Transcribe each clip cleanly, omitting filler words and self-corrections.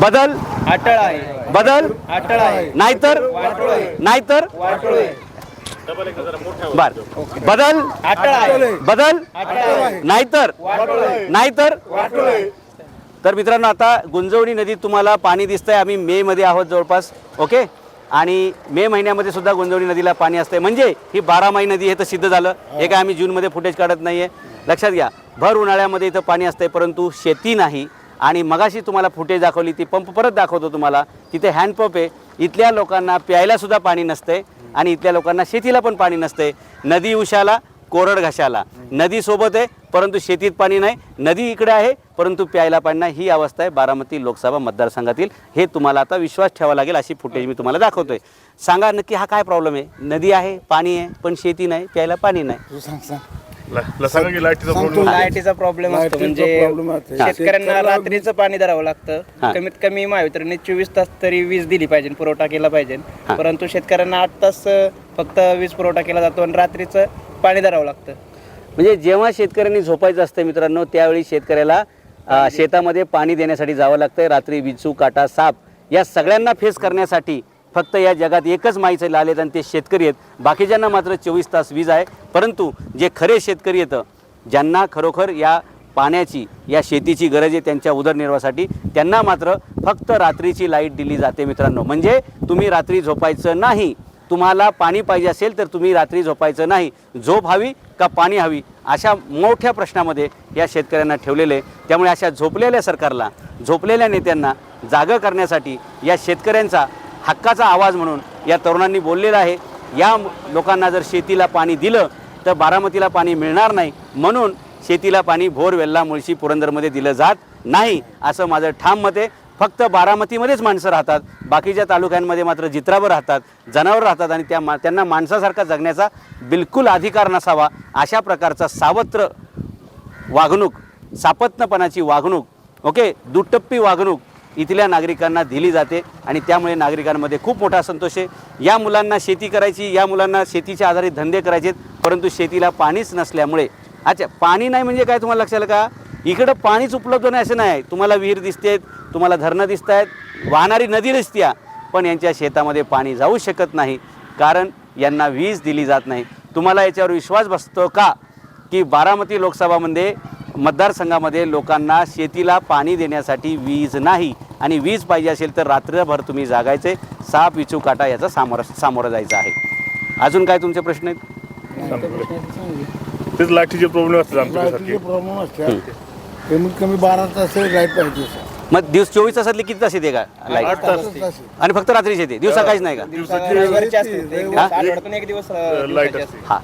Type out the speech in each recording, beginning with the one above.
बदल अटळ आहे. बदल अटळ आहे. नाहीतर नाहीतर बर बदल अटळ आहे. बदल अटळ आहे. नाहीतर नाहीतर तर मित्रांनो आता गुंजवणी नदीत तुम्हाला पाणी दिसतंय. आम्ही मे मध्ये आहोत जवळपास. ओके. आणि मे महिन्यामध्ये सुद्धा गुंजवणी नदीला पाणी असतंय. म्हणजे ही 12 नदी हे तर सिद्ध झालं. हे काय आम्ही जूनमध्ये फुटेज काढत नाहीये. लक्षात घ्या, भर उन्हाळ्यामध्ये इथं पाणी असतंय परंतु शेती नाही. आणि मगाशी तुम्हाला फुटेज दाखवली ती पंप परत दाखवतो तुम्हाला. तिथे हँडपंप आहे. इथल्या लोकांना प्यायला सुद्धा पाणी नसतंय आणि इथल्या लोकांना शेतीला पण पाणी नसतंय. नदी उशाला कोरड घाशाला. नदी सोबत आहे परंतु शेतीत पाणी नाही. नदी इकडे आहे परंतु प्यायला पाणी नाही. ही अवस्था आहे बारामती लोकसभा मतदारसंघातील. हे तुम्हाला आता विश्वास ठेवावा लागेल. अशी फुटेज मी तुम्हाला दाखवतोय. सांगा नक्की हा काय प्रॉब्लेम आहे. नदी आहे, पाणी आहे, पण शेती नाही, प्यायला पाणी नाही. लाईटीचा प्रॉब्लेम असतो. म्हणजे शेतकऱ्यांना रात्रीचं पाणी धरावं लागतं. कमीत कमी महावितरणने 24 तास तरी वीज दिली पाहिजे, पुरवठा केला पाहिजे. परंतु शेतकऱ्यांना 8 तास फक्त वीज पुरवठा केला जातो आणि रात्रीचं पाणी धरावं लागतं. म्हणजे जेव्हा शेतकऱ्यांनी झोपायचं असतं मित्रांनो त्यावेळी शेतकऱ्याला शेतामध्ये पाणी देण्यासाठी जावं लागतंय. रात्री विचू, काटा, साप या सगळ्यांना फेस करण्यासाठी फक्त या जगात एकच माईचे आलेत आणि ते शेतकरी आहेत. बाकीच्यांना मात्र 24 तास वीज आहे. परंतु जे खरे शेतकरी येतं ज्यांना खरोखर या पाण्याची या शेतीची गरज आहे त्यांच्या उदरनिर्वाहासाठी त्यांना मात्र फक्त रात्रीची लाईट दिली जाते मित्रांनो. म्हणजे तुम्ही रात्री झोपायचं नाही. तुम्हाला पाणी पाहिजे असेल तर तुम्ही रात्री झोपायचं नाही. झोप हवी का पाणी हवी अशा मोठ्या प्रश्नामध्ये या शेतकऱ्यांना ठेवलेले. त्यामुळे अशा झोपलेल्या सरकारला, झोपलेल्या नेत्यांना जागं करण्यासाठी या शेतकऱ्यांचा हक्काचा आवाज म्हणून या तरुणांनी बोललेला आहे. या लोकांना जर शेतीला पाणी दिलं तर बारामतीला पाणी मिळणार नाही. म्हणून शेतीला पाणी भोरवेल्ला, मुळशी, पुरंदरमध्ये दिलं जात नाही असं माझं ठाम मत आहे. फक्त बारामतीमध्येच माणसं राहतात. बाकीच्या तालुक्यांमध्ये मात्र जित्रावर राहतात, जनावर राहतात आणि त्यांना माणसासारखा जगण्याचा बिलकुल अधिकार नसावा अशा प्रकारचा सावत्र वागणूक, सापत्नपणाची वागणूक, ओके, दुटप्पी वागणूक इथल्या नागरिकांना दिली जाते. आणि त्यामुळे नागरिकांमध्ये खूप मोठा असंतोष आहे. या मुलांना शेती करायची, या मुलांना शेतीच्या आधारित धंदे करायचे परंतु शेतीला पाणीच नसल्यामुळे. अच्छा, पाणी नाही म्हणजे काय तुम्हाला लक्षात आलं का? इकडं पाणीच उपलब्ध नाही असं नाही. तुम्हाला विहीर दिसतेत, तुम्हाला धरणं दिसत आहेत, वाहणारी नदी दिसते, पण यांच्या शेतामध्ये पाणी जाऊ शकत नाही कारण यांना वीज दिली जात नाही. तुम्हाला याच्यावर विश्वास बसतो का की बारामती लोकसभामध्ये मतदारसंघामध्ये लोकांना शेतीला पाणी देण्यासाठी वीज नाही आणि वीज पाहिजे असेल तर रात्रभर तुम्ही जागायचे, साप, विचू, काटा याचा सामोरं जायचं आहे. अजून काय तुमचे प्रश्न आहेत? तेच लाईटीचे प्रॉब्लेम असतात. कमीत कमी 12 तास लाईट पाहिजे. मग दिवस 24 तासातले किती तास येते का लाईट? 8 तास. आणि फक्त रात्रीच येते, दिवसा काहीच नाही का? आठवड्यातून एक दिवस लाईट असते. हा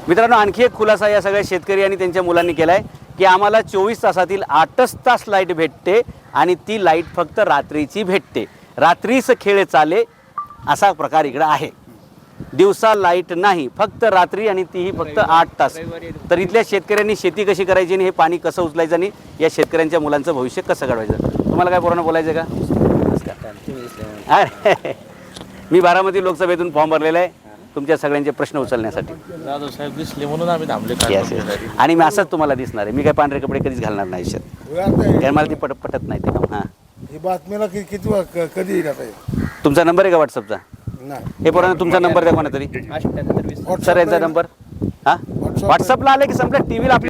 मित्रांनो, आणखी एक खुलासा या सगळ्या शेतकरी आणि त्यांच्या मुलांनी केला आहे की आम्हाला 24 तासातील 8च तास लाईट भेटते आणि ती लाईट फक्त रात्रीची भेटते. रात्रीच खेळ चाले असा प्रकार इकडं आहे. दिवसा लाईट नाही, फक्त रात्री आणि तीही फक्त 8 तास. तर इथल्या शेतकऱ्यांनी शेती कशी करायची आणि हे पाणी कसं उचलायचं आणि या शेतकऱ्यांच्या मुलांचं भविष्य कसं घडवायचं? तुम्हाला काय पोरांना बोलायचं का? अरे मी बारामती लोकसभेतून फॉर्म भरलेला आहे तुमच्या सगळ्यांचे प्रश्न उचलण्यासाठी. जाधव साहेब दिसले म्हणून आम्ही थांबले. आणि मी असंच तुम्हाला दिसणार आहे. मी काय पांढरे कपडे कधीच घालणार नाही आयुष्यात, कारण मला ती पटत नाही ते काम. हां, ही बातमीला किती कधी येईल आता? तुमचा नंबर आहे का व्हॉट्सअपचा? नाही. हे पोरांना तुमचा नंबर द्या कोणा तरी. 88 20. सर यांचा नंबर. हां, व्हॉट्सअपला आले की संपलं. टी व्हीला आपली